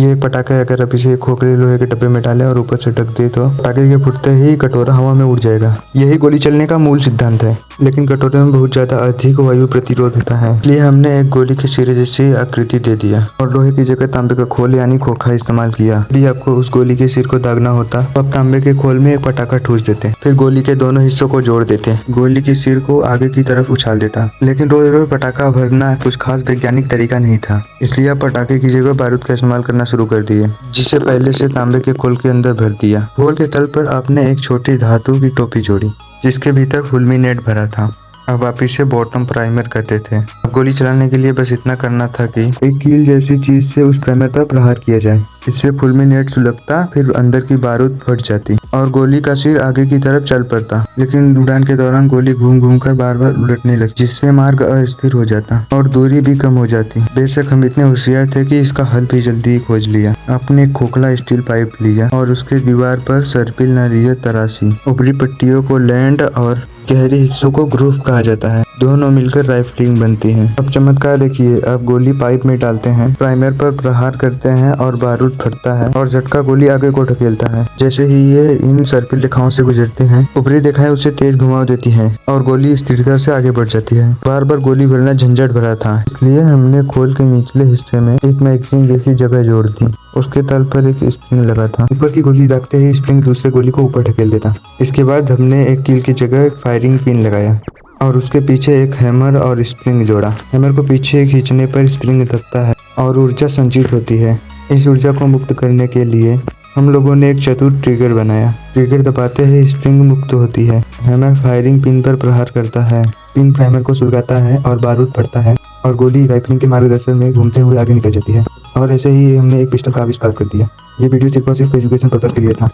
ये एक पटाखा है। अगर आप इसे खोखले लोहे के डब्बे में डालें और ऊपर से ढक दे तो पटाखे के फूटते ही कटोरा हवा में उड़ जाएगा। यही गोली चलने का मूल सिद्धांत है, लेकिन कटोरे में बहुत ज्यादा अधिक वायु प्रतिरोध होता है, इसलिए हमने एक गोली के सिरे जैसी आकृति दे दिया और लोहे की जगह तांबे का खोल यानी खोखा इस्तेमाल किया। यदि आपको उस गोली के सिर को दागना होता तो आप तांबे के खोल में एक पटाखा ठूस देते, फिर गोली के दोनों हिस्सों को जोड़ देते, गोली के सिर को आगे की तरफ उछाल देता। लेकिन रोज रोज पटाखा भरना कुछ खास वैज्ञानिक तरीका नहीं था, इसलिए आप पटाखे की जगह बारूद का इस्तेमाल करना शुरू कर दिए, जिसे पहले से तांबे के खोल के अंदर भर दिया। खोल के तल पर आपने एक छोटी धातु की टोपी जोड़ी, जिसके भीतर फुलमिनेट भरा था। अब आप इसे बॉटम प्राइमर कहते थे। अब गोली चलाने के लिए बस इतना करना था कि एक कील जैसी चीज से उस प्राइमर पर प्रहार किया जाए। इससे फुलमिनेट सुलगता, फिर अंदर की बारूद फट जाती और गोली का सिर आगे की तरफ चल पड़ता। लेकिन उड़ान के दौरान गोली घूम घूम कर बार बार उलटने लगी, जिससे मार्ग अस्थिर हो जाता और दूरी भी कम हो जाती। बेशक हम इतने होशियार थे कि इसका हल भी जल्दी ही खोज लिया। आपने एक खोखला स्टील पाइप लिया और उसके दीवार पर सर्पिल नारियल तराशी, ऊपरी पट्टियों को लैंड और गहरे हिस्सों को ग्रूव कहा जाता है। दोनों मिलकर राइफलिंग बनती है। अब चमत्कार देखिए, आप गोली पाइप में डालते हैं, प्राइमर पर प्रहार करते हैं और बारूद फटता है और झटका गोली आगे को ढकेलता है। जैसे ही ये इन सर्पिल रेखाओं से गुजरते हैं, ऊपरी रेखाएं उसे तेज घुमाव देती हैं और गोली स्थिरता से आगे बढ़ जाती है। बार बार गोली भरना झंझट भरा था, इसलिए हमने खोल के निचले हिस्से में एक मैगजीन जैसी जगह जोड़ दी। उसके तल पर एक स्प्रिंग लगा था। ऊपर की गोली दागते ही स्प्रिंग दूसरे गोली को ऊपर ढकेल देता। इसके बाद हमने एक कील की जगह एक फायरिंग पिन लगाया और उसके पीछे एक हैमर और स्प्रिंग जोड़ा। हैमर को पीछे खींचने पर स्प्रिंग दबता है और ऊर्जा संचित होती है। इस ऊर्जा को मुक्त करने के लिए हम लोगों ने एक चतुर ट्रिगर बनाया। ट्रिगर दबाते ही स्प्रिंग मुक्त होती है। हैमर फायरिंग पिन पर प्रहार करता है, पिन प्राइमर को सुलगाता है और बारूद फटता है और गोली राइफलिंग के मार्गदर्शन में घूमते हुए आगे निकल जाती है। और ऐसे ही हमने एक पिस्टल का आविष्कार कर दिया। ये वीडियो सिर्फ और सिर्फ एजुकेशन पर्पज के लिए था।